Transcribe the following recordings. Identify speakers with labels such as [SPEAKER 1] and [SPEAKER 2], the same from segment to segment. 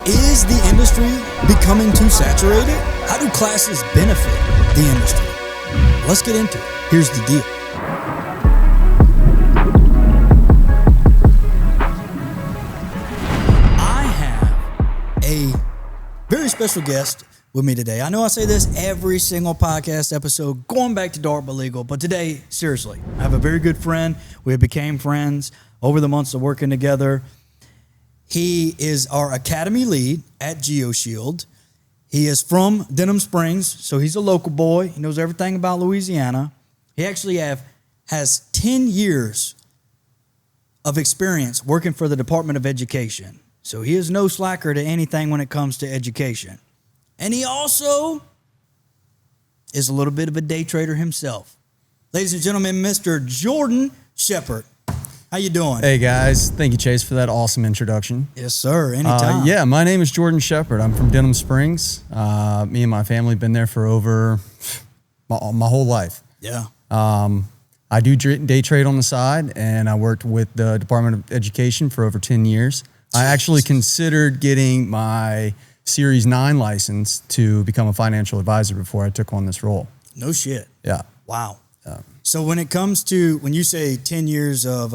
[SPEAKER 1] Is the industry becoming too saturated? How do classes benefit the industry? Let's get into it. Here's the deal. I have a very special guest with me today. I know I say this every single podcast episode, going back to Dark But Legal, but today, seriously, I have a very good friend. We became friends over the months of working together. He is our academy lead at Geoshield. He is from Denham Springs, so he's a local boy. He knows everything about Louisiana. He actually has 10 years of experience working for the Department of Education. So he is no slacker to anything when it comes to education. And he also is a little bit of a day trader himself. Ladies and gentlemen, Mr. Jordan Shepard. How you doing?
[SPEAKER 2] Hey, guys. Thank you, Chase, for that awesome introduction.
[SPEAKER 1] Yes, sir. Anytime.
[SPEAKER 2] Yeah, my name is Jordan Shepard. I'm from Denham Springs. Me and my family have been there for over my whole life.
[SPEAKER 1] Yeah.
[SPEAKER 2] I do day trade on the side, and I worked with the Department of Education for over 10 years. I actually considered getting my Series 9 license to become a financial advisor before I took on this role.
[SPEAKER 1] No shit.
[SPEAKER 2] Yeah.
[SPEAKER 1] Wow. So when it comes to, when you say 10 years of,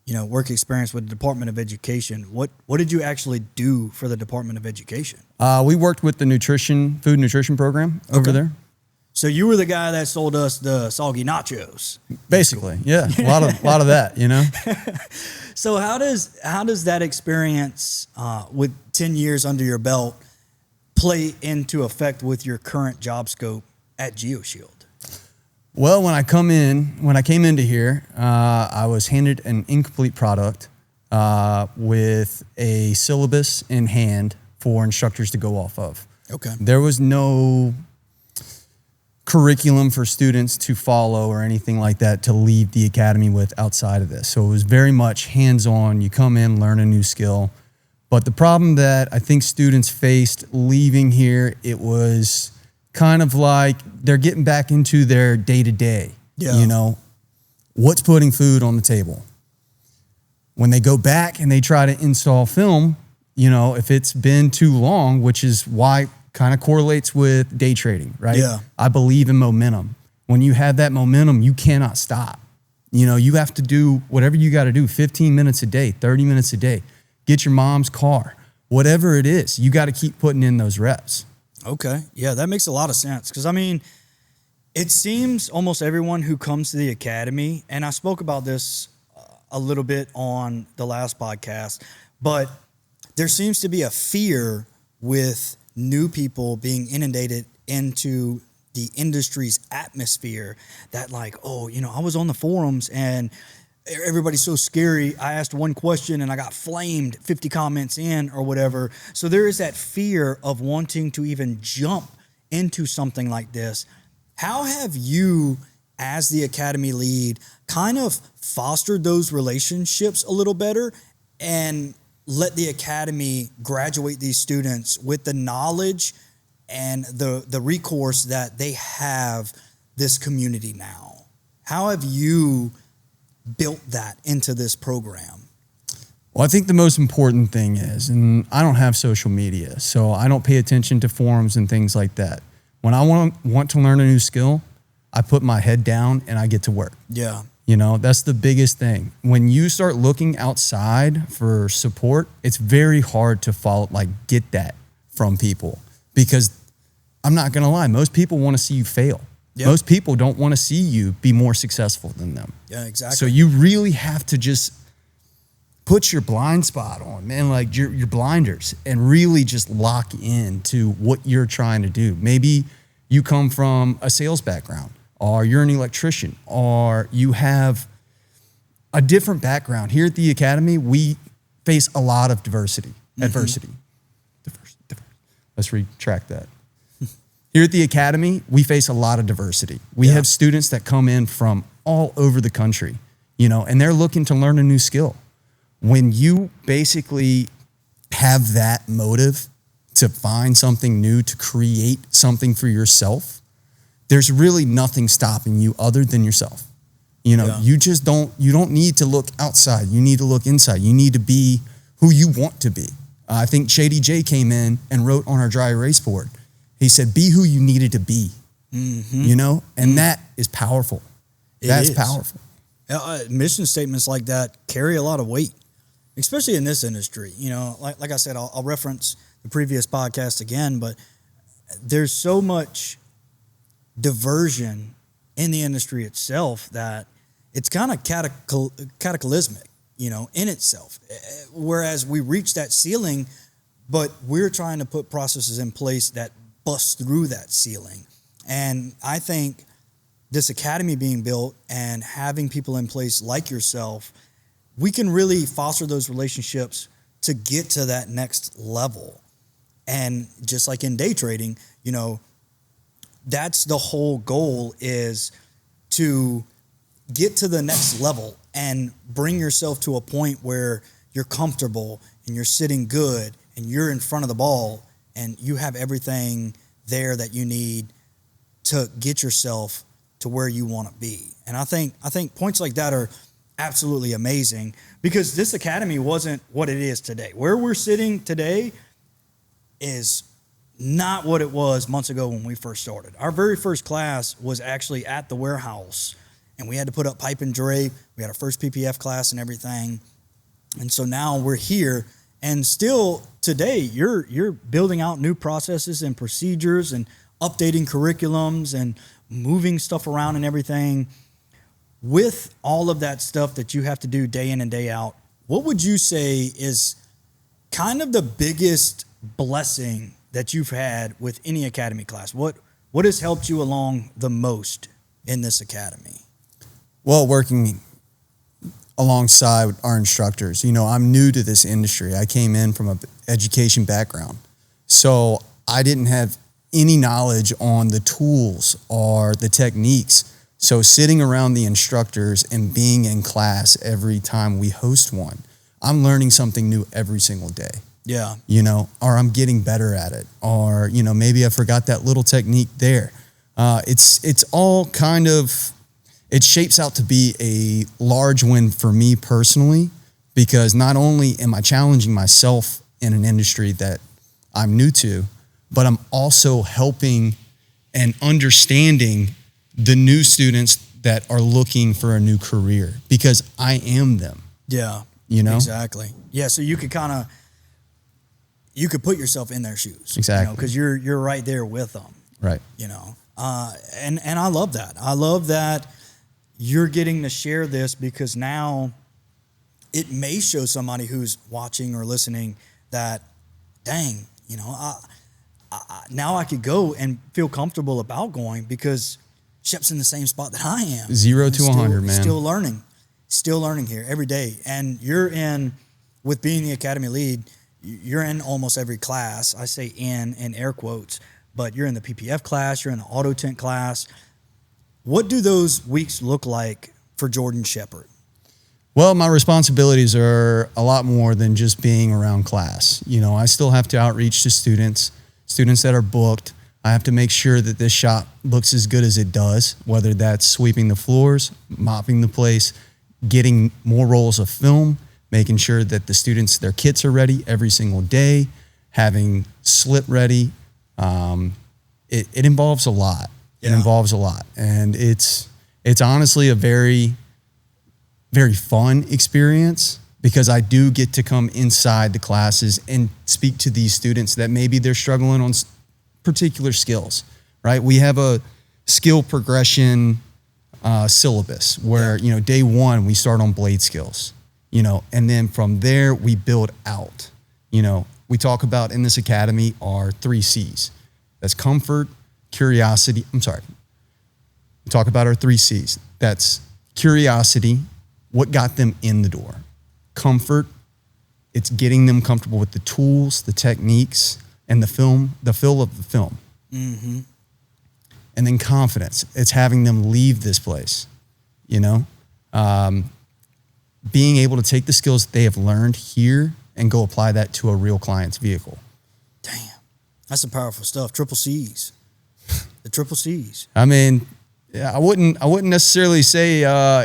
[SPEAKER 1] work experience with the Department of Education, what did you actually do for the Department of Education?
[SPEAKER 2] We worked with the food nutrition program over there.
[SPEAKER 1] So you were the guy that sold us the soggy nachos.
[SPEAKER 2] Basically, yeah. A lot of that, you know?
[SPEAKER 1] So how does that experience with 10 years under your belt play into effect with your current job scope at Geoshield?
[SPEAKER 2] Well, when I came into here, I was handed an incomplete product with a syllabus in hand for instructors to go off of.
[SPEAKER 1] Okay.
[SPEAKER 2] There was no curriculum for students to follow or anything like that to leave the academy with outside of this. So it was very much hands-on. You come in, learn a new skill. But the problem that I think students faced leaving here, it was kind of like they're getting back into their day-to-day.
[SPEAKER 1] Yeah.
[SPEAKER 2] You know, what's putting food on the table? When they go back and they try to install film, you know, if it's been too long, which is why kind of correlates with day trading, right?
[SPEAKER 1] Yeah.
[SPEAKER 2] I believe in momentum. When you have that momentum, you cannot stop. You know, you have to do whatever you got to do, 15 minutes a day, 30 minutes a day. Get your mom's car, whatever it is, you got to keep putting in those reps.
[SPEAKER 1] Okay. Yeah, that makes a lot of sense. Because, I mean, it seems almost everyone who comes to the academy, and I spoke about this a little bit on the last podcast, but there seems to be a fear with new people being inundated into the industry's atmosphere that like, oh, you know, I was on the forums and everybody's so scary. I asked one question and I got flamed 50 comments in or whatever. So there is that fear of wanting to even jump into something like this. How have you, as the academy lead, kind of fostered those relationships a little better and let the academy graduate these students with the knowledge and the recourse that they have this community now? How have you built that into this program?
[SPEAKER 2] Well, I think the most important thing is, and I don't have social media, so I don't pay attention to forums and things like that. When I want to learn a new skill, I put my head down and I get to work.
[SPEAKER 1] Yeah.
[SPEAKER 2] You know, that's the biggest thing. When you start looking outside for support, it's very hard to get that from people, because I'm not going to lie, most people want to see you fail. Yep. Most people don't want to see you be more successful than them.
[SPEAKER 1] Yeah, exactly.
[SPEAKER 2] So you really have to just put your blind spot on, man, like your blinders, and really just lock in to what you're trying to do. Maybe you come from a sales background, or you're an electrician, or you have a different background. Here at the academy, we face a lot of adversity. Let's retract that. Here at the academy, we face a lot of diversity. We have students that come in from all over the country, you know, and they're looking to learn a new skill. When you basically have that motive to find something new, to create something for yourself, there's really nothing stopping you other than yourself. You know, you don't need to look outside. You need to look inside. You need to be who you want to be. I think Shady J came in and wrote on our dry erase board. He said, be who you needed to be, you know? And that is powerful. That's powerful.
[SPEAKER 1] Mission statements like that carry a lot of weight, especially in this industry. You know, like I said, I'll reference the previous podcast again, but there's so much diversion in the industry itself that it's kind of cataclysmic, you know, in itself. Whereas we reach that ceiling, but we're trying to put processes in place that bust through that ceiling. And I think this academy being built and having people in place like yourself, we can really foster those relationships to get to that next level. And just like in day trading, you know, that's the whole goal, is to get to the next level and bring yourself to a point where you're comfortable and you're sitting good and you're in front of the ball and you have everything there that you need to get yourself to where you want to be. And I think points like that are absolutely amazing, because this academy wasn't what it is today. Where we're sitting today is not what it was months ago when we first started. Our very first class was actually at the warehouse, and we had to put up pipe and drape. We had our first PPF class and everything. And so now we're here, and still today you're building out new processes and procedures and updating curriculums and moving stuff around and everything. With all of that stuff that you have to do day in and day out, what would you say is kind of the biggest blessing that you've had with any academy class? What has helped you along the most in this academy?
[SPEAKER 2] Well, working alongside our instructors. You know, I'm new to this industry. I came in from an education background. So I didn't have any knowledge on the tools or the techniques. So sitting around the instructors and being in class every time we host one, I'm learning something new every single day.
[SPEAKER 1] Yeah.
[SPEAKER 2] You know, or I'm getting better at it, or, you know, maybe I forgot that little technique there. It's all kind of, it shapes out to be a large win for me personally, because not only am I challenging myself in an industry that I'm new to, but I'm also helping and understanding the new students that are looking for a new career, because I am them.
[SPEAKER 1] Yeah.
[SPEAKER 2] You know?
[SPEAKER 1] Exactly. Yeah. So you could you could put yourself in their shoes.
[SPEAKER 2] Exactly.
[SPEAKER 1] You know, because you're right there with them.
[SPEAKER 2] Right.
[SPEAKER 1] You know, and I love that. I love that you're getting to share this, because now it may show somebody who's watching or listening that, dang, you know, now I could go and feel comfortable about going, because Shep's in the same spot that I am.
[SPEAKER 2] 0 to 100, man.
[SPEAKER 1] Still learning here every day. And you're in, with being the academy lead, you're in almost every class. I say in air quotes, but you're in the PPF class, you're in the auto tint class. What do those weeks look like for Jordan Shepard?
[SPEAKER 2] Well, my responsibilities are a lot more than just being around class. You know, I still have to outreach to students that are booked. I have to make sure that this shop looks as good as it does, whether that's sweeping the floors, mopping the place, getting more rolls of film, making sure that the students, their kits are ready every single day, having slip ready. It involves a lot. Yeah. It involves a lot. And it's honestly a very, very fun experience, because I do get to come inside the classes and speak to these students that maybe they're struggling on particular skills, right? We have a skill progression syllabus where, you know, day one, we start on blade skills, you know, and then from there we build out. You know, we talk about in this academy are 3 C's. That's comfort, curiosity. We talk about our 3 C's. That's curiosity, what got them in the door. Comfort, it's getting them comfortable with the tools, the techniques, and the feel of the film. Mm-hmm. And then confidence, it's having them leave this place, you know? Being able to take the skills that they have learned here and go apply that to a real client's vehicle.
[SPEAKER 1] Damn, that's some powerful stuff. Triple C's. The triple C's.
[SPEAKER 2] I mean, I wouldn't necessarily say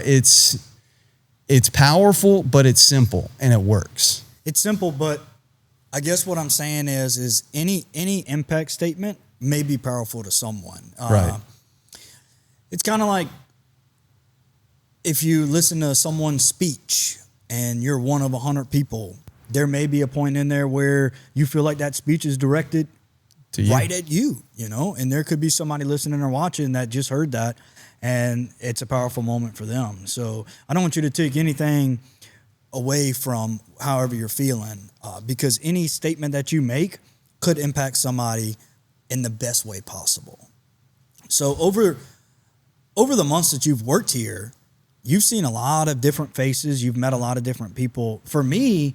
[SPEAKER 2] it's powerful, but it's simple and it works.
[SPEAKER 1] It's simple, but I guess what I'm saying is any impact statement may be powerful to someone.
[SPEAKER 2] Right.
[SPEAKER 1] It's kind of like if you listen to someone's speech and you're one of 100 people, there may be a point in there where you feel like that speech is directed
[SPEAKER 2] To you.
[SPEAKER 1] right at you, and there could be somebody listening or watching that just heard that, and it's a powerful moment for them. So I don't want you to take anything away from however you're feeling, because any statement that you make could impact somebody in the best way possible. So over the months that you've worked here, you've seen a lot of different faces. You've met a lot of different people. For me,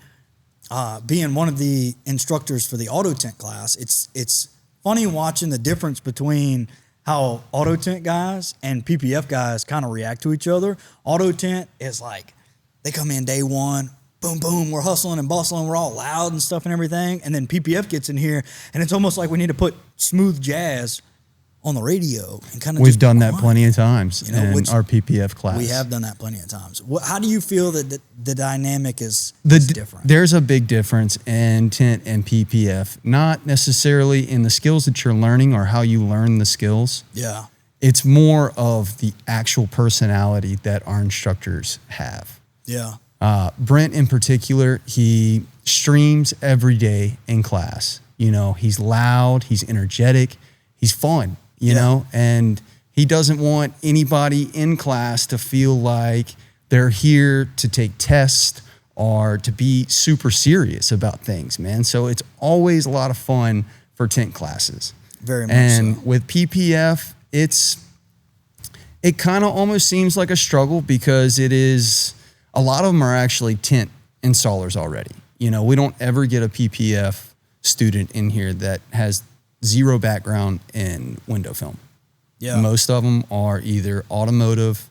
[SPEAKER 1] being one of the instructors for the auto tint class, it's funny watching the difference between how auto tint guys and PPF guys kind of react to each other. Auto tint is like, they come in day one, boom, boom, we're hustling and bustling, we're all loud and stuff and everything. And then PPF gets in here, and it's almost like we need to put smooth jazz on the radio and kind of.
[SPEAKER 2] We've done that plenty of times in our PPF class.
[SPEAKER 1] We have done that plenty of times. How do you feel that the dynamic is different?
[SPEAKER 2] There's a big difference in tint and PPF, not necessarily in the skills that you're learning or how you learn the skills.
[SPEAKER 1] Yeah.
[SPEAKER 2] It's more of the actual personality that our instructors have.
[SPEAKER 1] Yeah.
[SPEAKER 2] Brent in particular, he streams every day in class. He's loud, he's energetic, he's fun, you know, and he doesn't want anybody in class to feel like they're here to take tests or to be super serious about things, man. So it's always a lot of fun for tint classes.
[SPEAKER 1] Very much
[SPEAKER 2] and
[SPEAKER 1] so.
[SPEAKER 2] With PPF, it kind of almost seems like a struggle because a lot of them are actually tint installers already. We don't ever get a PPF student in here that has zero background in window film.
[SPEAKER 1] Yeah.
[SPEAKER 2] Most of them are either automotive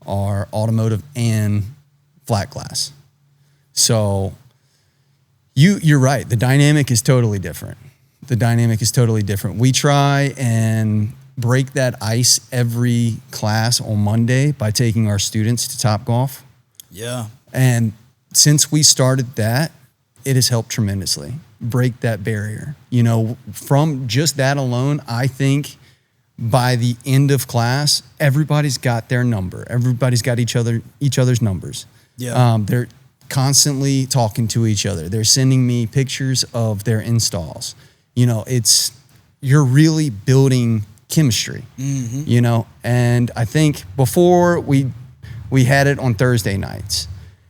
[SPEAKER 2] or automotive and flat glass. So you're right. The dynamic is totally different. We try and break that ice every class on Monday by taking our students to Topgolf.
[SPEAKER 1] Yeah.
[SPEAKER 2] And since we started that, it has helped tremendously break that barrier. From just that alone, I think by the end of class, everybody's got their number. Everybody's got each other's numbers.
[SPEAKER 1] Yeah.
[SPEAKER 2] They're constantly talking to each other. They're sending me pictures of their installs. You're really building chemistry, and I think before we had it on Thursday nights,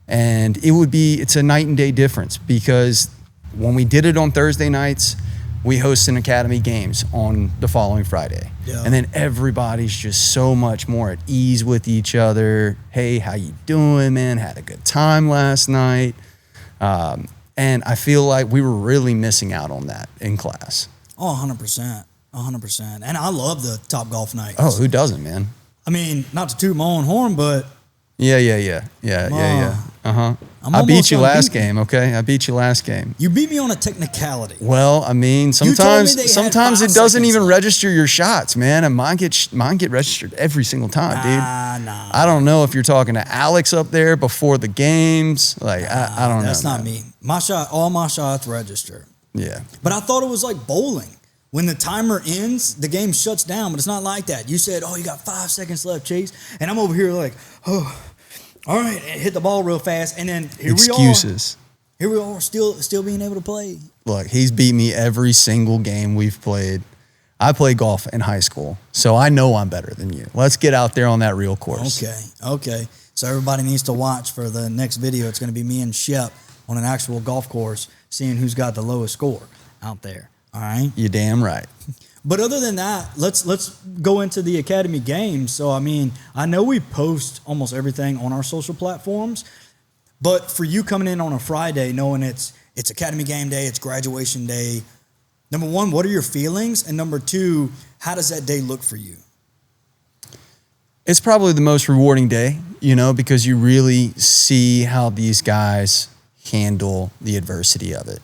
[SPEAKER 2] and it's a night and day difference because when we did it on Thursday nights, we host an academy games on the following Friday.
[SPEAKER 1] Yeah.
[SPEAKER 2] And then everybody's just so much more at ease with each other. Hey, how you doing, man? Had a good time last night. And I feel like we were really missing out on that in class.
[SPEAKER 1] Oh, 100%. 100%. And I love the Topgolf nights.
[SPEAKER 2] Oh, who doesn't, man?
[SPEAKER 1] I mean, not to toot my own horn, but
[SPEAKER 2] Yeah. Uh-huh. I beat you last game, okay? I beat you last game.
[SPEAKER 1] you beat me on a technicality.
[SPEAKER 2] Well, I mean,
[SPEAKER 1] told me
[SPEAKER 2] sometimes
[SPEAKER 1] they had
[SPEAKER 2] sometimes
[SPEAKER 1] 5
[SPEAKER 2] it doesn't
[SPEAKER 1] seconds
[SPEAKER 2] even
[SPEAKER 1] left.
[SPEAKER 2] register your shots, man. And mine get registered every single time, dude.
[SPEAKER 1] Nah.
[SPEAKER 2] I don't know if you're talking to Alex up there before the games. Like, I don't know.
[SPEAKER 1] That's not
[SPEAKER 2] man.
[SPEAKER 1] me. All my shots register.
[SPEAKER 2] Yeah.
[SPEAKER 1] But I thought it was like bowling. When the timer ends, the game shuts down, but it's not like that. You said, you got 5 seconds left, Chase. And I'm over here like, all right, and hit the ball real fast. And then
[SPEAKER 2] Excuses.
[SPEAKER 1] Here we are still being able to play.
[SPEAKER 2] Look, he's beat me every single game we've played. I played golf in high school, so I know I'm better than you. Let's get out there on that real course.
[SPEAKER 1] Okay. So everybody needs to watch for the next video. It's going to be me and Shep on an actual golf course, seeing who's got the lowest score out there. All right.
[SPEAKER 2] You're damn right.
[SPEAKER 1] But other than that, let's go into the Academy games. So, I mean, I know we post almost everything on our social platforms, but for you coming in on a Friday, knowing it's Academy game day, it's graduation day, number one, what are your feelings? And number two, how does that day look for you?
[SPEAKER 2] It's probably the most rewarding day, because you really see how these guys handle the adversity of it.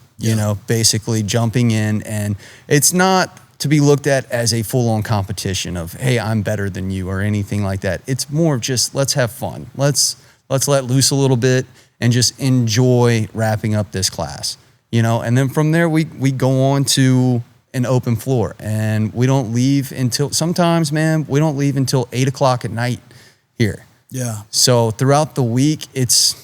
[SPEAKER 2] Basically jumping in, and it's not to be looked at as a full-on competition of, hey, I'm better than you or anything like that. It's more of just, let's have fun. Let's let loose a little bit and just enjoy wrapping up this class. And then from there we go on to an open floor, and we don't leave until sometimes, man, we don't leave until 8:00 at night here.
[SPEAKER 1] Yeah.
[SPEAKER 2] So throughout the week, it's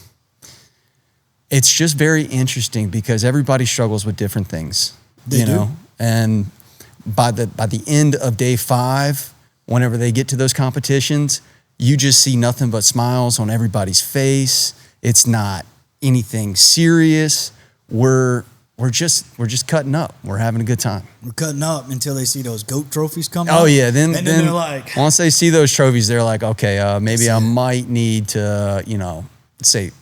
[SPEAKER 2] just very interesting because everybody struggles with different things,
[SPEAKER 1] They do.
[SPEAKER 2] And by the end of day 5, whenever they get to those competitions, you just see nothing but smiles on everybody's face. It's not anything serious. We're just cutting up. We're having a good time.
[SPEAKER 1] We're cutting up until they see those GOAT trophies come
[SPEAKER 2] Oh
[SPEAKER 1] out.
[SPEAKER 2] yeah, then
[SPEAKER 1] they're like,
[SPEAKER 2] once they see those trophies, they're like, okay, maybe I might need to, say,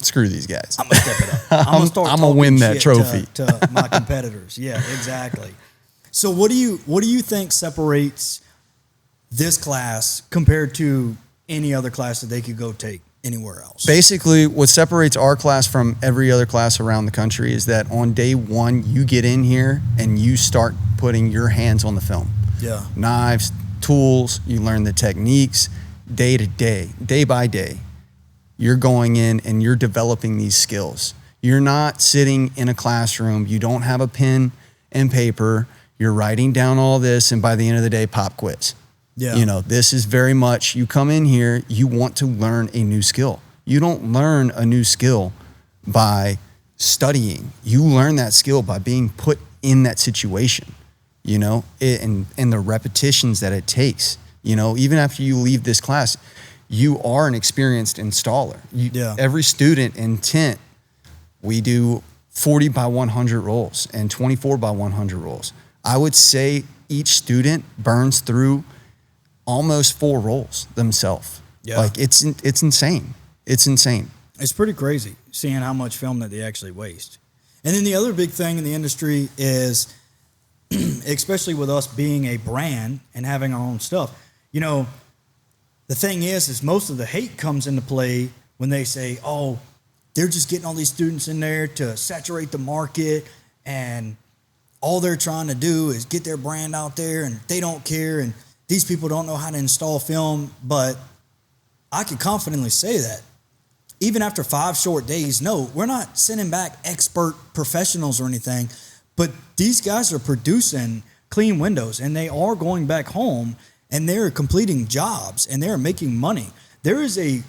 [SPEAKER 2] screw these guys.
[SPEAKER 1] I'm gonna step it up. I'm
[SPEAKER 2] gonna win that trophy
[SPEAKER 1] to my competitors. Yeah, exactly. So what do you think separates this class compared to any other class that they could go take anywhere else?
[SPEAKER 2] Basically, what separates our class from every other class around the country is that on day 1, you get in here and you start putting your hands on the film.
[SPEAKER 1] Yeah.
[SPEAKER 2] Knives, tools, you learn the techniques day to day, day by day. You're going in and you're developing these skills. You're not sitting in a classroom. You don't have a pen and paper. You're writing down all this, and by the end of the day, pop quiz.
[SPEAKER 1] Yeah.
[SPEAKER 2] This is very much, you come in here, you want to learn a new skill. You don't learn a new skill by studying. You learn that skill by being put in that situation, and the repetitions that it takes. Even after you leave this class, you are an experienced installer. Every student in Tint, we do 40 by 100 rolls and 24 by 100 rolls. I would say each student burns through almost 4 rolls themselves.
[SPEAKER 1] Yeah.
[SPEAKER 2] Like it's insane. It's insane.
[SPEAKER 1] It's pretty crazy seeing how much film that they actually waste. And then the other big thing in the industry is, especially with us being a brand and having our own stuff, the thing is most of the hate comes into play when they say, oh, they're just getting all these students in there to saturate the market, and all they're trying to do is get their brand out there, and they don't care, and these people don't know how to install film. But I can confidently say that even after 5 short days, no, we're not sending back expert professionals or anything, but these guys are producing clean windows, and they are going back home, and they're completing jobs, and they're making money. There is a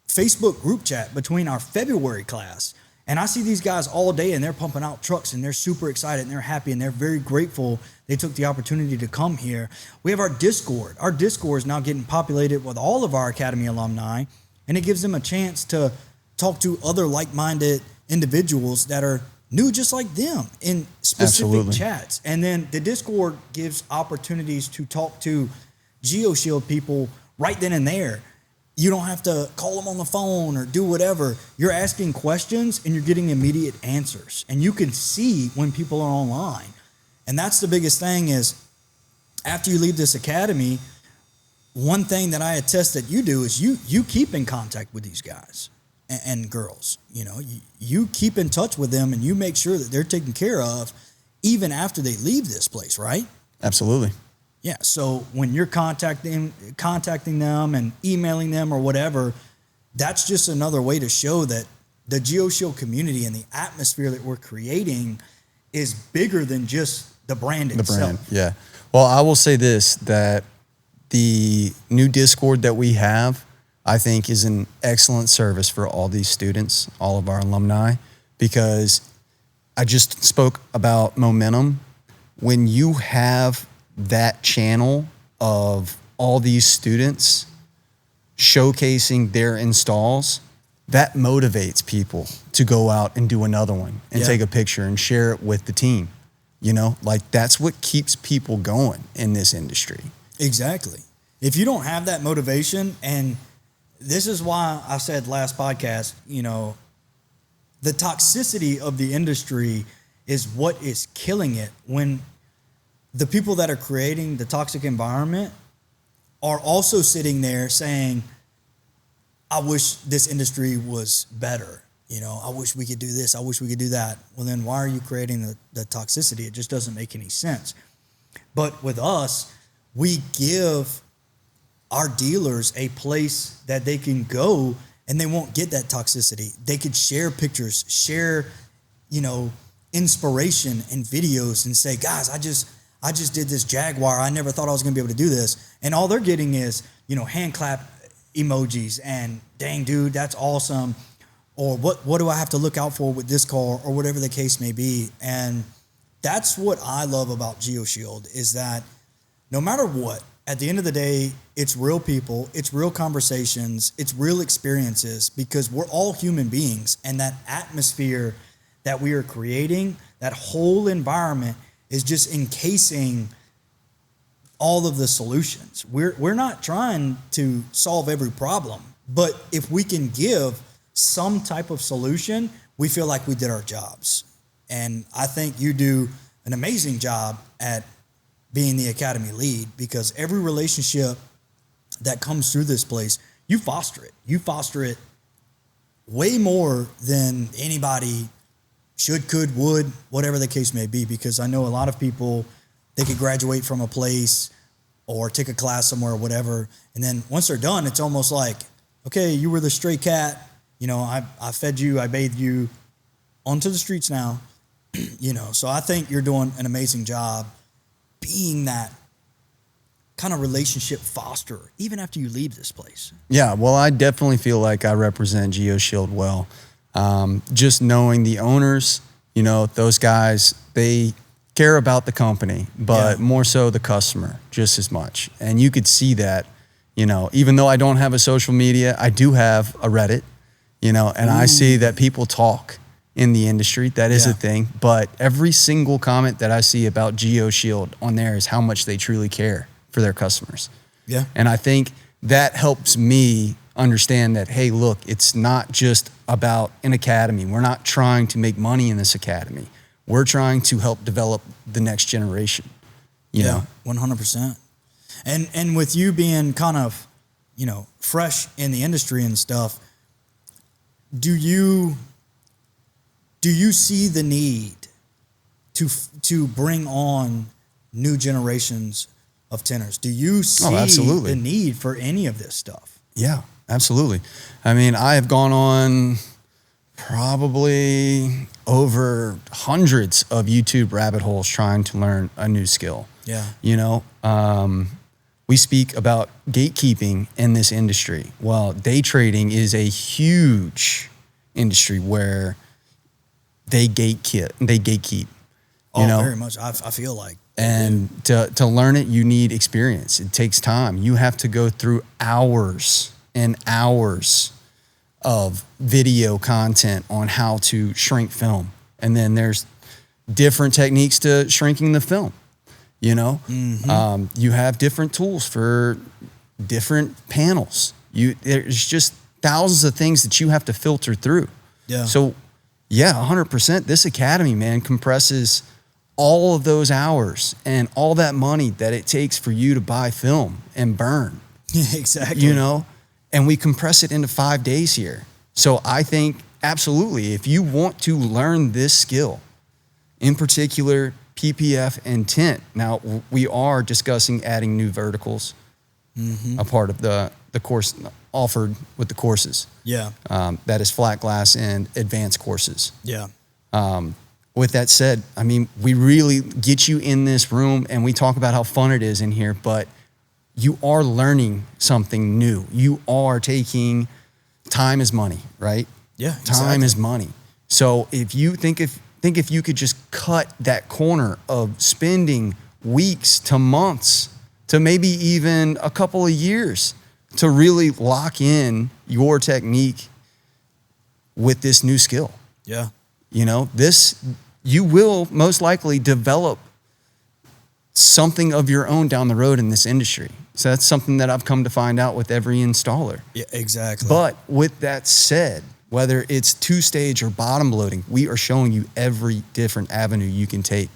[SPEAKER 1] Facebook group chat between our February class, and I see these guys all day, and they're pumping out trucks, and they're super excited, and they're happy, and they're very grateful they took the opportunity to come here. We have our Discord. Our Discord is now getting populated with all of our Academy alumni, and it gives them a chance to talk to other like-minded individuals that are new just like them in specific
[SPEAKER 2] Absolutely.
[SPEAKER 1] chats. And then the Discord gives opportunities to talk to Geoshield people right then and there. You don't have to call them on the phone or do whatever. You're asking questions and you're getting immediate answers. And you can see when people are online. And that's the biggest thing is, after you leave this academy, one thing that I attest that you do is you keep in contact with these guys and girls. You keep in touch with them, and you make sure that they're taken care of even after they leave this place, right?
[SPEAKER 2] Absolutely.
[SPEAKER 1] Yeah, so when you're contacting them and emailing them or whatever, that's just another way to show that the Geoshield community and the atmosphere that we're creating is bigger than just the brand itself.
[SPEAKER 2] The brand, yeah. Well, I will say this, that the new Discord that we have, I think, is an excellent service for all these students, all of our alumni, because I just spoke about momentum. When you have that channel of all these students showcasing their installs, that motivates people to go out and do another one and take a picture and share it with the team. That's what keeps people going in this industry.
[SPEAKER 1] Exactly. If you don't have that motivation, and this is why I said last podcast, the toxicity of the industry is what is killing it, when the people that are creating the toxic environment are also sitting there saying, I wish this industry was better. I wish we could do this. I wish we could do that. Well, then why are you creating the toxicity? It just doesn't make any sense. But with us, we give our dealers a place that they can go and they won't get that toxicity. They could share pictures, share, inspiration and videos and say, guys, I just did this Jaguar. I never thought I was going to be able to do this. And all they're getting is, hand clap emojis and dang, dude, that's awesome. Or what do I have to look out for with this car, or whatever the case may be. And that's what I love about Geoshield, is that no matter what, at the end of the day, it's real people, it's real conversations, it's real experiences, because we're all human beings. And that atmosphere that we are creating, that whole environment, is just encasing all of the solutions. We're not trying to solve every problem, but if we can give some type of solution, we feel like we did our jobs. And I think you do an amazing job at being the Academy lead, because every relationship that comes through this place, you foster it. You foster it way more than anybody should, could, would, whatever the case may be. Because I know a lot of people, they could graduate from a place or take a class somewhere or whatever, and then once they're done, it's almost like, okay, you were the stray cat. I fed you, I bathed you, onto the streets now. So I think you're doing an amazing job being that kind of relationship fosterer, even after you leave this place.
[SPEAKER 2] Yeah, well, I definitely feel like I represent Geoshield well. Just knowing the owners, those guys, they care about the company, but more so the customer just as much. And you could see that, even though I don't have a social media, I do have a Reddit, and I see that people talk in the industry. That is a thing. But every single comment that I see about Geoshield on there is how much they truly care for their customers.
[SPEAKER 1] Yeah.
[SPEAKER 2] And I think that helps me understand that, hey, look, it's not just about an academy. We're not trying to make money in this academy. We're trying to help develop the next generation. You know?
[SPEAKER 1] 100%. And with you being kind of, fresh in the industry and stuff, do you see the need to bring on new generations of tinters? Do you see the need for any of this stuff?
[SPEAKER 2] Yeah, absolutely. I mean, I have gone on probably over hundreds of YouTube rabbit holes trying to learn a new skill.
[SPEAKER 1] Yeah.
[SPEAKER 2] We speak about gatekeeping in this industry. Well, day trading is a huge industry where they gatekeep.
[SPEAKER 1] Very much. I feel like.
[SPEAKER 2] And to learn it, you need experience. It takes time. You have to go through hours and hours of video content on how to shrink film. And then there's different techniques to shrinking the film. You have different tools for different panels. There's just thousands of things that you have to filter through.
[SPEAKER 1] Yeah.
[SPEAKER 2] So, 100%. This academy, man, compresses all of those hours and all that money that it takes for you to buy film and burn.
[SPEAKER 1] Yeah, exactly.
[SPEAKER 2] And we compress it into 5 days here. So I think absolutely, if you want to learn this skill, in particular PPF and tint. Now we are discussing adding new verticals, a part of the course offered with the courses.
[SPEAKER 1] Yeah.
[SPEAKER 2] That is flat glass and advanced courses.
[SPEAKER 1] Yeah.
[SPEAKER 2] With that said, I mean, we really get you in this room and we talk about how fun it is in here, but you are learning something new. You are taking time is money, right?
[SPEAKER 1] Yeah.
[SPEAKER 2] Time is money. So if you think if you could just cut that corner of spending weeks to months to maybe even a couple of years to really lock in your technique with this new skill.
[SPEAKER 1] Yeah.
[SPEAKER 2] You will most likely develop something of your own down the road in this industry. So that's something that I've come to find out with every installer.
[SPEAKER 1] Yeah, exactly.
[SPEAKER 2] But with that said, whether it's two-stage or bottom loading, we are showing you every different avenue you can take.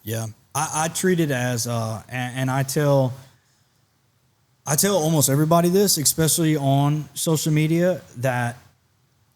[SPEAKER 1] Yeah. I treat it as, and I tell almost everybody this, especially on social media, that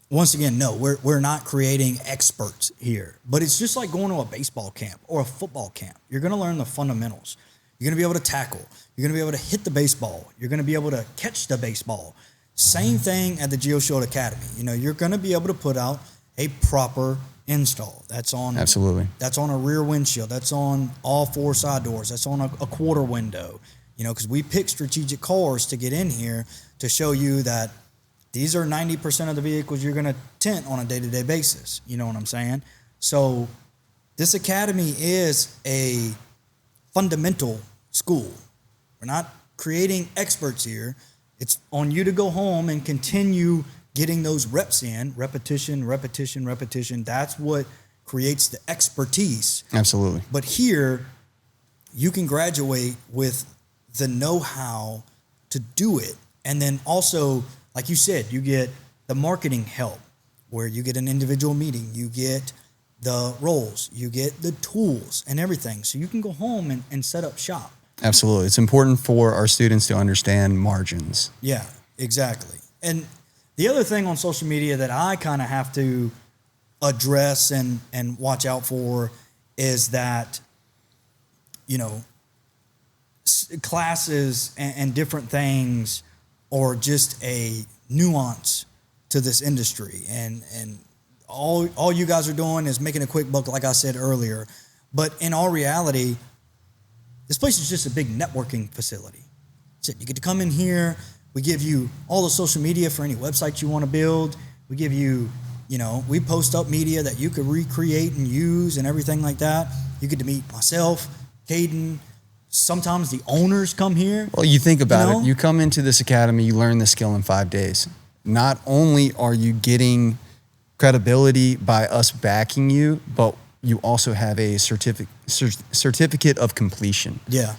[SPEAKER 1] once again, no, we're not creating experts here, but it's just like going to a baseball camp or a football camp. You're going to learn the fundamentals. You're going to be able to tackle. You're going to be able to hit the baseball. You're going to be able to catch the baseball. Same thing at the Geoshield Academy. You're going to be able to put out a proper install. That's on
[SPEAKER 2] Absolutely.
[SPEAKER 1] That's on a rear windshield. That's on all 4 side doors. That's on a quarter window. Because we pick strategic cars to get in here to show you that these are 90% of the vehicles you're going to tint on a day-to-day basis. You know what I'm saying? So this academy is a fundamental school. We're not creating experts here. It's on you to go home and continue getting those reps in, repetition. That's what creates the expertise.
[SPEAKER 2] Absolutely.
[SPEAKER 1] But here, you can graduate with the know-how to do it. And then also, like you said, you get the marketing help where you get an individual meeting, you get the roles, you get the tools and everything. So you can go home and set up shop.
[SPEAKER 2] Absolutely. It's important for our students to understand margins.
[SPEAKER 1] Yeah, exactly. And the other thing on social media that I kind of have to address and watch out for is that, classes and different things are just a nuance to this industry. And all you guys are doing is making a quick buck, like I said earlier. But in all reality, this place is just a big networking facility. That's it. You get to come in here. We give you all the social media for any website you want to build. We give you, we post up media that you could recreate and use and everything like that. You get to meet myself, Caden. Sometimes the owners come here.
[SPEAKER 2] Well, you think about it. You come into this academy, you learn the skill in 5 days. Not only are you getting credibility by us backing you, but you also have a certificate of completion.
[SPEAKER 1] Yeah.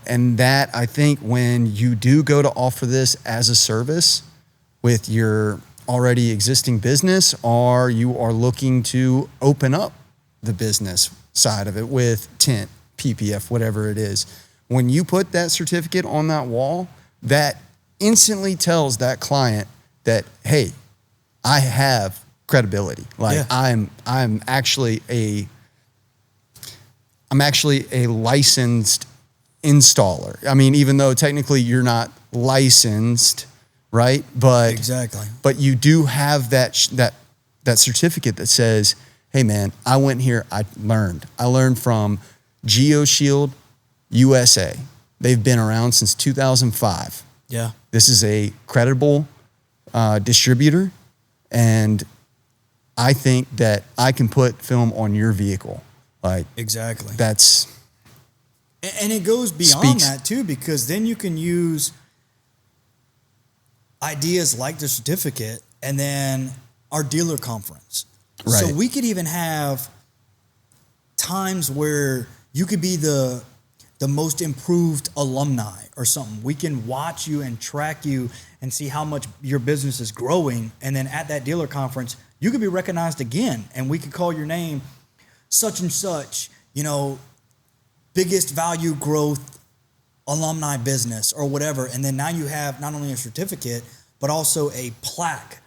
[SPEAKER 2] And that, I think, when you do go to offer this as a service with your already existing business, or you are looking to open up the business side of it with Tint, PPF, whatever it is, when you put that certificate on that wall, that instantly tells that client that, hey, I have credibility. Like, yeah. I'm actually a licensed installer. I mean, even though technically you're not licensed, right? But
[SPEAKER 1] exactly.
[SPEAKER 2] But you do have that certificate that says, hey man, I went here, I learned from Geoshield USA. They've been around since 2005.
[SPEAKER 1] Yeah. This
[SPEAKER 2] is a credible distributor, and I think that I can put film on your vehicle. Like,
[SPEAKER 1] exactly.
[SPEAKER 2] That's...
[SPEAKER 1] And it goes beyond that too, because then you can use ideas like the certificate and then our dealer conference.
[SPEAKER 2] Right.
[SPEAKER 1] So we could even have times where you could be the most improved alumni or something. We can watch you and track you and see how much your business is growing. And then at that dealer conference, you could be recognized again, and we could call your name such and such, biggest value growth alumni business or whatever. And then now you have not only a certificate, but also a plaque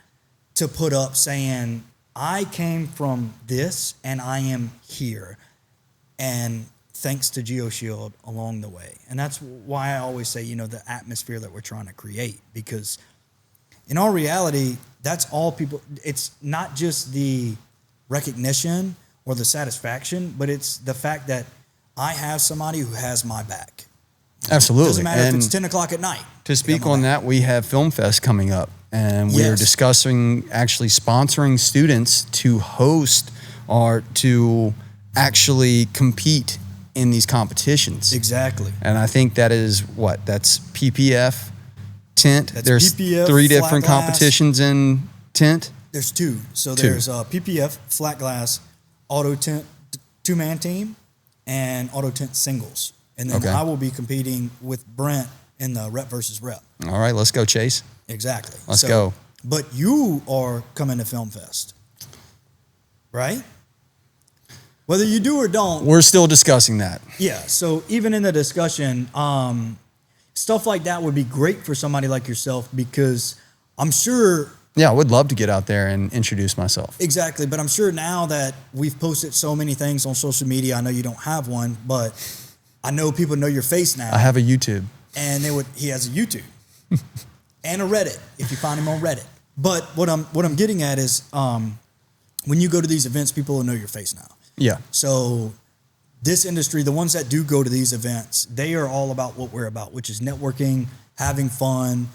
[SPEAKER 1] to put up saying, I came from this and I am here. And thanks to Geoshield along the way. And that's why I always say, the atmosphere that we're trying to create, because in all reality, that's all people, it's not just the recognition or the satisfaction, but it's the fact that I have somebody who has my back.
[SPEAKER 2] Absolutely.
[SPEAKER 1] It doesn't matter if it's 10 o'clock at night.
[SPEAKER 2] To speak on that, we have Film Fest coming up, and we are discussing actually sponsoring students to host or to actually compete in these competitions.
[SPEAKER 1] Exactly.
[SPEAKER 2] And I think that is that's PPF, Tint. There's
[SPEAKER 1] PPF,
[SPEAKER 2] 3 different
[SPEAKER 1] glass.
[SPEAKER 2] Competitions in Tint.
[SPEAKER 1] There's 2. So there's PPF, flat glass, auto tint, 2-man team, and auto tint singles. And then I will be competing with Brent in the rep versus rep.
[SPEAKER 2] All right, let's go, Chase.
[SPEAKER 1] Exactly.
[SPEAKER 2] Let's go.
[SPEAKER 1] But you are coming to Film Fest, right? Whether you do or don't.
[SPEAKER 2] We're still discussing that.
[SPEAKER 1] Yeah. So even in the discussion, stuff like that would be great for somebody like yourself, because I'm sure.
[SPEAKER 2] Yeah, I would love to get out there and introduce myself.
[SPEAKER 1] Exactly. But I'm sure now that we've posted so many things on social media, I know you don't have one, but I know people know your face now.
[SPEAKER 2] I have a YouTube.
[SPEAKER 1] And he has a YouTube and a Reddit, if you find him on Reddit. But what I'm getting at is, when you go to these events, people will know your face now.
[SPEAKER 2] Yeah.
[SPEAKER 1] So this industry, the ones that do go to these events, they are all about what we're about, which is networking, having fun,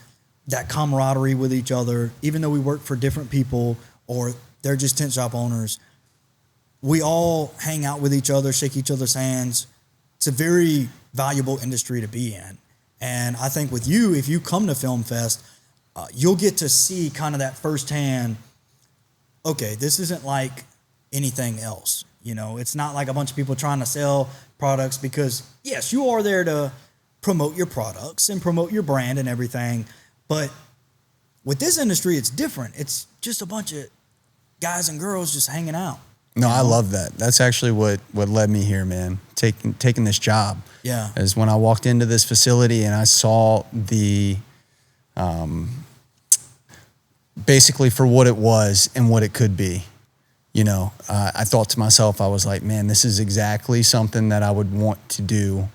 [SPEAKER 1] that camaraderie with each other. Even though we work for different people or they're just tent shop owners, we all hang out with each other, shake each other's hands. It's a very valuable industry to be in. And I think with you, if you come to Film Fest, you'll get to see kind of that firsthand, okay, this isn't like anything else. You know, it's not like a bunch of people trying to sell products because, yes, you are there to promote your products and promote your brand and everything. But with this industry, it's different. It's just a bunch of guys and girls just hanging out.
[SPEAKER 2] No, I love that. That's actually what led me here, man. Taking this job.
[SPEAKER 1] Yeah.
[SPEAKER 2] Is when I walked into this facility and I saw the, basically for what it was and what it could be. You know, I thought to myself, I was like, man, this is exactly something that I would want to do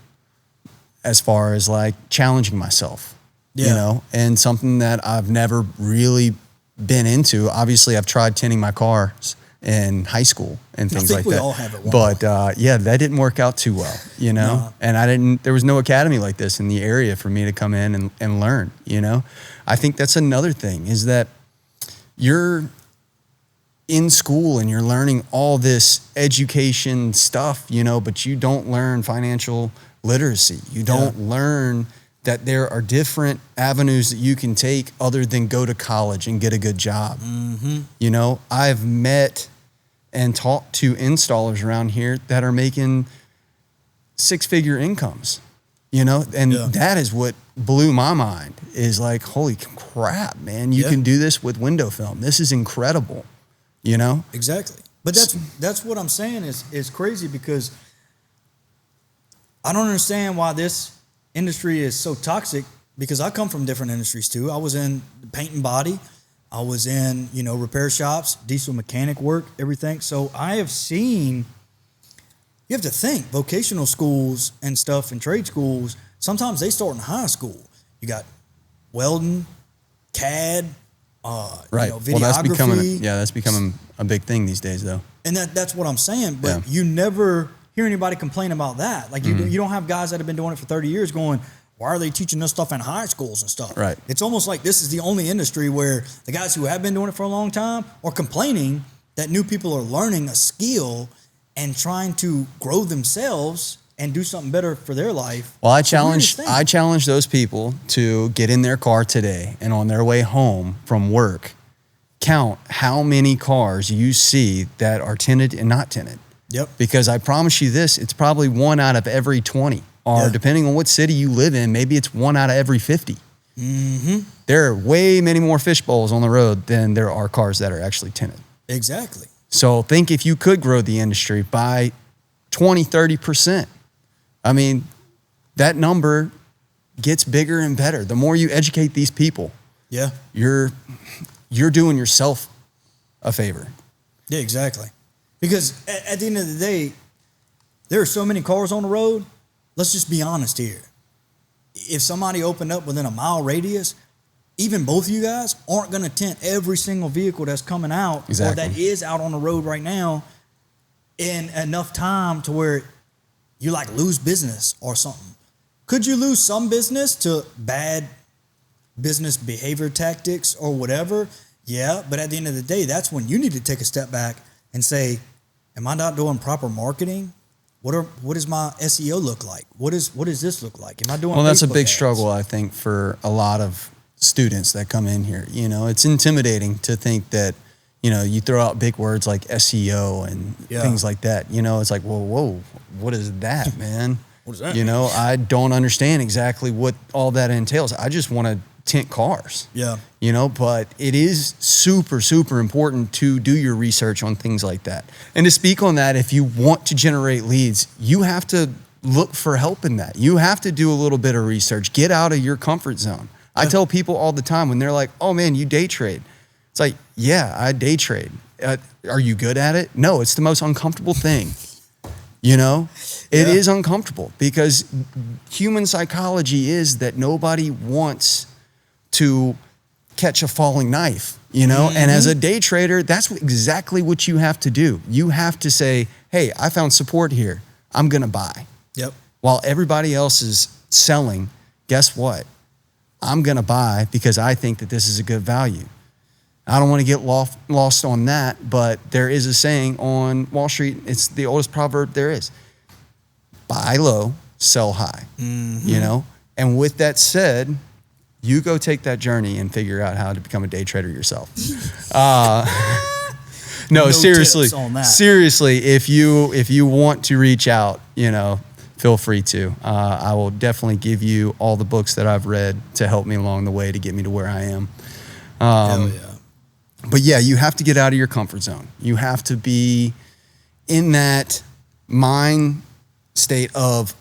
[SPEAKER 2] as far as like challenging myself, you know, and something that I've never really been into. Obviously, I've tried tinting my cars in high school and things like that. I think we all have it. But yeah, that didn't work out too well, you know, and there was no academy like this in the area for me to come in and learn, you know. I think that's another thing is that you're in school and you're learning all this education stuff, you know, but you don't learn financial literacy. You don't learn that there are different avenues that you can take other than go to college and get a good job. Mm-hmm. You know, I've met and talked to installers around here that are making 6-figure incomes, you know, and that is what blew my mind is like, holy crap, man, you can do this with window film. This is incredible. You know?
[SPEAKER 1] Exactly. But that's what I'm saying is crazy because I don't understand why this industry is so toxic because I come from different industries too. I was in paint and body. I was in, you know, repair shops, diesel mechanic work, everything. So I have seen, you have to think, vocational schools and stuff and trade schools, sometimes they start in high school. You got welding, CAD,
[SPEAKER 2] right.
[SPEAKER 1] You know, videography.
[SPEAKER 2] That's becoming a big thing these days, though.
[SPEAKER 1] And that's what I'm saying. But you never hear anybody complain about that. Like you don't have guys that have been doing it for 30 years going, why are they teaching us stuff in high schools and stuff?
[SPEAKER 2] Right.
[SPEAKER 1] It's almost like this is the only industry where the guys who have been doing it for a long time are complaining that new people are learning a skill and trying to grow themselves and do something better for their life.
[SPEAKER 2] Well, I challenge those people to get in their car today and on their way home from work, count how many cars you see that are tinted and not tinted.
[SPEAKER 1] Yep.
[SPEAKER 2] Because I promise you this, it's probably 1 out of every 20. Or depending on what city you live in, maybe it's 1 out of every 50. Mm-hmm. There are way many more fish bowls on the road than there are cars that are actually tinted.
[SPEAKER 1] Exactly.
[SPEAKER 2] So think if you could grow the industry by 20, 30%. I mean, that number gets bigger and better. The more you educate these people, you're doing yourself a favor.
[SPEAKER 1] Yeah, exactly. Because at the end of the day, there are so many cars on the road. Let's just be honest here. If somebody opened up within a mile radius, even both of you guys aren't going to tint every single vehicle that's coming out or that is out on the road right now in enough time to where you like lose business or something. Could you lose some business to bad business behavior tactics or whatever? Yeah, but at the end of the day, that's when you need to take a step back and say, am I not doing proper marketing? What does my SEO look like? What does this look like? Am I doing
[SPEAKER 2] that's
[SPEAKER 1] Facebook
[SPEAKER 2] a big
[SPEAKER 1] ads?
[SPEAKER 2] struggle, I think, for a lot of students that come in here. You know, it's intimidating to think that, you know, you throw out big words like SEO and things like that. You know, it's like, whoa, what is that, man?
[SPEAKER 1] What does that
[SPEAKER 2] mean?
[SPEAKER 1] You know,
[SPEAKER 2] I don't understand exactly what all that entails. I just want to tint cars.
[SPEAKER 1] Yeah.
[SPEAKER 2] You know, but it is super, super important to do your research on things like that. And to speak on that, if you want to generate leads, you have to look for help in that. You have to do a little bit of research. Get out of your comfort zone. I tell people all the time when they're like, oh man, you day trade. It's like, yeah, I day trade. Are you good at it? No, it's the most uncomfortable thing. You know, it is uncomfortable because human psychology is that nobody wants to catch a falling knife. you know? And as a day trader, that's exactly what you have to do. You have to say, hey, I found support here. I'm going to buy.
[SPEAKER 1] Yep.
[SPEAKER 2] While everybody else is selling, guess what? I'm going to buy because I think that this is a good value. I don't want to get lost on that, but there is a saying on Wall Street. It's the oldest proverb there is. Buy low, sell high, you know? And with that said, you go take that journey and figure out how to become a day trader yourself. No, seriously, seriously, if you want to reach out, you know, feel free to. I will definitely give you all the books that I've read to help me along the way to get me to where I am.
[SPEAKER 1] Hell yeah.
[SPEAKER 2] But yeah, you have to get out of your comfort zone. You have to be in that mind state of,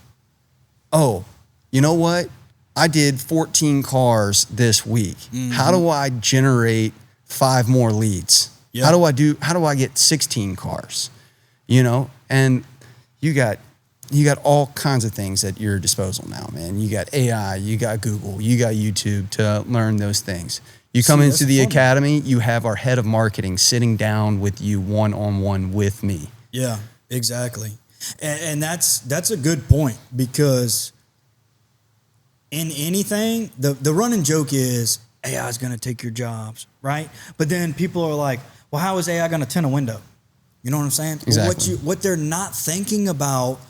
[SPEAKER 2] oh, you know what? I did 14 cars this week. How do I generate 5 more leads? Yep. How do I get 16 cars? You know, and you got all kinds of things at your disposal now, man. You got AI, you got Google, you got YouTube to learn those things. You come into the academy, you have our head of marketing sitting down with you one-on-one with me.
[SPEAKER 1] Yeah, exactly. And that's a good point, because in anything, the running joke is AI is going to take your jobs, right? But then people are like, well, how is AI going to tint a window? You know what I'm saying?
[SPEAKER 2] Exactly.
[SPEAKER 1] What they're not thinking about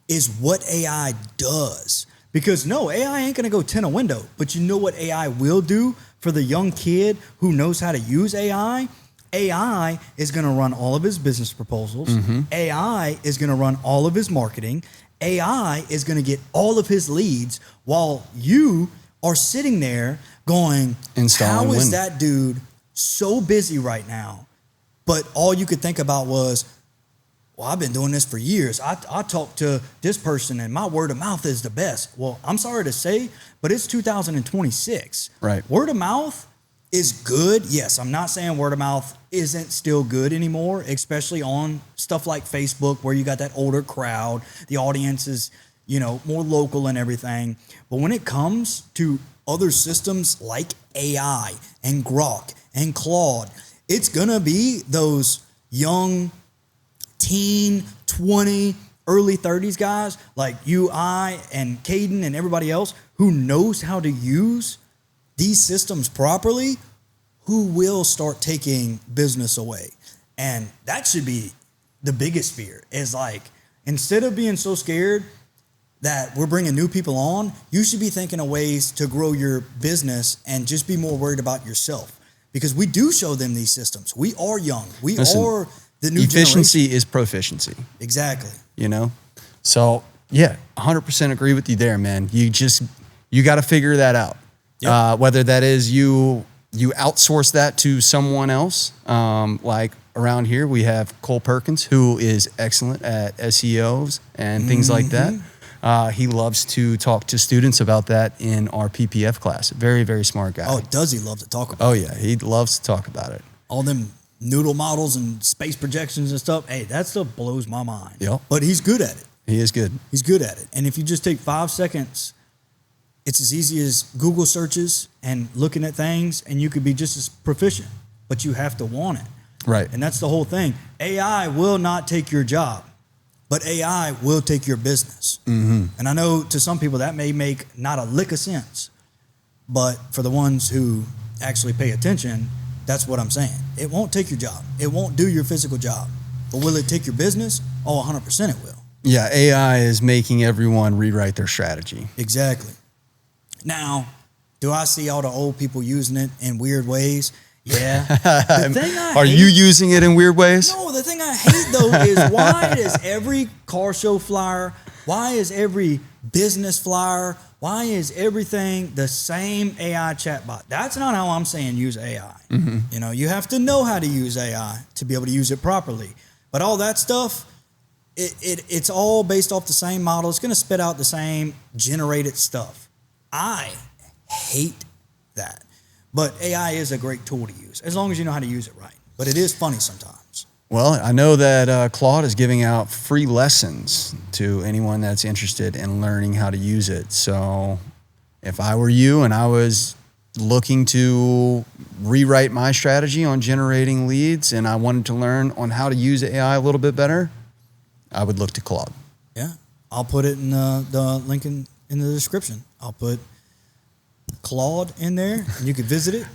[SPEAKER 1] is what AI does. Because no, AI ain't going to go tint a window. But you know what AI will do for the young kid who knows how to use AI? AI is going to run all of his business proposals. AI is going to run all of his marketing. AI is going to get all of his leads, while you are sitting there going, how is that dude so busy right now? But all you could think about was, well, I've been doing this for years. I talked to this person and my word of mouth is the best. Well, I'm sorry to say, but it's 2026.
[SPEAKER 2] Right.
[SPEAKER 1] Word of mouth is good. Yes, I'm not saying word of mouth isn't still good anymore, especially on stuff like Facebook, where you got that older crowd. The audience is, you know, more local and everything. But when it comes to other systems like AI and Grok and Claude, it's going to be those young teen, 20, early 30s guys like you, I, and Caden and everybody else who knows how to use these systems properly, who will start taking business away. And that should be the biggest fear, is like, instead of being so scared that we're bringing new people on, you should be thinking of ways to grow your business and just be more worried about yourself. Because we do show them these systems. We are young. We are the new
[SPEAKER 2] efficiency
[SPEAKER 1] generation.
[SPEAKER 2] is proficiency.
[SPEAKER 1] Exactly.
[SPEAKER 2] You know? So, yeah, 100% agree with you there, man. You got to figure that out. Yep. Whether that is you outsource that to someone else. Like around here, we have Cole Perkins, who is excellent at SEOs and things like that. He loves to talk to students about that in our PPF class. Very, very smart guy.
[SPEAKER 1] Oh, does he love to talk about it?
[SPEAKER 2] Oh, yeah. He loves to talk about it.
[SPEAKER 1] All them noodle models and space projections and stuff. Hey, that stuff blows my mind.
[SPEAKER 2] Yep.
[SPEAKER 1] But he's good at it.
[SPEAKER 2] He is good.
[SPEAKER 1] He's good at it. And if you just take 5 seconds, it's as easy as Google searches and looking at things, and you could be just as proficient. But you have to want it.
[SPEAKER 2] Right.
[SPEAKER 1] And that's the whole thing. AI will not take your job, but AI will take your business. And I know to some people that may make not a lick of sense, but for the ones who actually pay attention, that's what I'm saying. It won't take your job. It won't do your physical job. But will it take your business? Oh, 100% it will.
[SPEAKER 2] Yeah, AI is making everyone rewrite their strategy.
[SPEAKER 1] Exactly. Now, do I see all the old people using it in weird ways? Yeah.
[SPEAKER 2] Are you using it in weird ways?
[SPEAKER 1] No, the thing I hate, though, is why is every car show flyer, why is every business flyer, why is everything the same AI chatbot? That's not how I'm saying use AI. You know, you have to know how to use AI to be able to use it properly. But all that stuff, it's all based off the same model. It's going to spit out the same generated stuff. I hate that. But AI is a great tool to use, as long as you know how to use it right. But it is funny sometimes.
[SPEAKER 2] Well, I know that Claude is giving out free lessons to anyone that's interested in learning how to use it. So if I were you and I was looking to rewrite my strategy on generating leads and I wanted to learn on how to use AI a little bit better, I would look to Claude.
[SPEAKER 1] Yeah. I'll put it in the link in the description. I'll put Claude in there and you can visit it.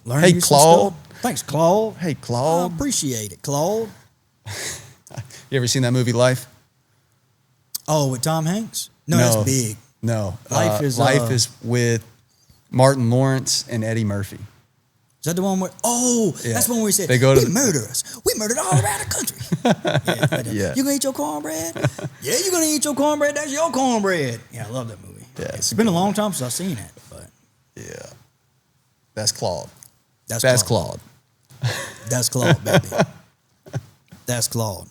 [SPEAKER 1] Learn
[SPEAKER 2] Hey, Claude.
[SPEAKER 1] Thanks, Claude.
[SPEAKER 2] Hey, Claude.
[SPEAKER 1] I appreciate it, Claude.
[SPEAKER 2] You ever seen that movie Life?
[SPEAKER 1] Oh, with Tom Hanks? No, that's big.
[SPEAKER 2] No.
[SPEAKER 1] Life
[SPEAKER 2] is with Martin Lawrence and Eddie Murphy.
[SPEAKER 1] Is that the one where? Oh,
[SPEAKER 2] Yeah.
[SPEAKER 1] that's the one where he said,
[SPEAKER 2] They go to
[SPEAKER 1] we murder us. We murdered all around the country.
[SPEAKER 2] Yeah.
[SPEAKER 1] You gonna eat your cornbread? Yeah, you gonna eat your cornbread? That's your cornbread. Yeah, I love that movie.
[SPEAKER 2] Yeah,
[SPEAKER 1] It's been a long time since I've seen it, but
[SPEAKER 2] Yeah. That's Claude.
[SPEAKER 1] that's
[SPEAKER 2] Claude.
[SPEAKER 1] That's Claude, baby. That's Claude.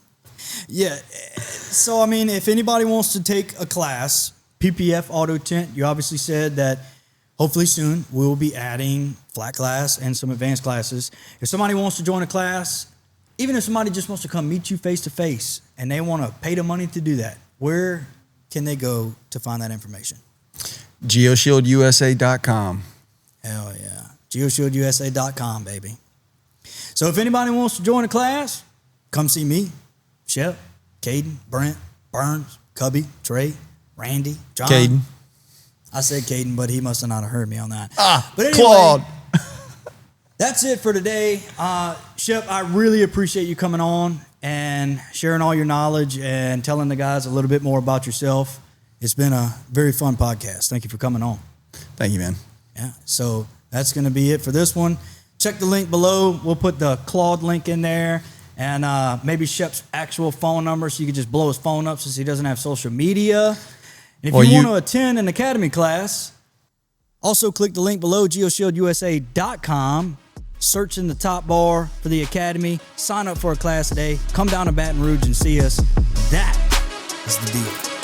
[SPEAKER 1] Yeah. So, I mean, if anybody wants to take a class, PPF Auto Tint, you obviously said that hopefully soon we'll be adding flat glass and some advanced classes. If somebody wants to join a class, even if somebody just wants to come meet you face to face and they want to pay the money to do that, where can they go to find that information?
[SPEAKER 2] GeoshieldUSA.com.
[SPEAKER 1] Hell yeah. GeoshieldUSA.com, baby. So if anybody wants to join a class, come see me, Shep, Caden, Brent, Burns, Cubby, Trey, Randy, John.
[SPEAKER 2] Caden.
[SPEAKER 1] I said Caden, but he must have not heard me on that.
[SPEAKER 2] But anyway, Claude.
[SPEAKER 1] That's it for today. Shep, I really appreciate you coming on and sharing all your knowledge and telling the guys a little bit more about yourself. It's been a very fun podcast. Thank you for coming on.
[SPEAKER 2] Thank you, man.
[SPEAKER 1] Yeah, so that's going to be it for this one. Check the link below. We'll put the Claude link in there and maybe Shep's actual phone number so you can just blow his phone up since he doesn't have social media. And if you want to attend an academy class, also click the link below, geoshieldUSA.com. Search in the top bar for the academy. Sign up for a class today. Come down to Baton Rouge and see us. That is the deal.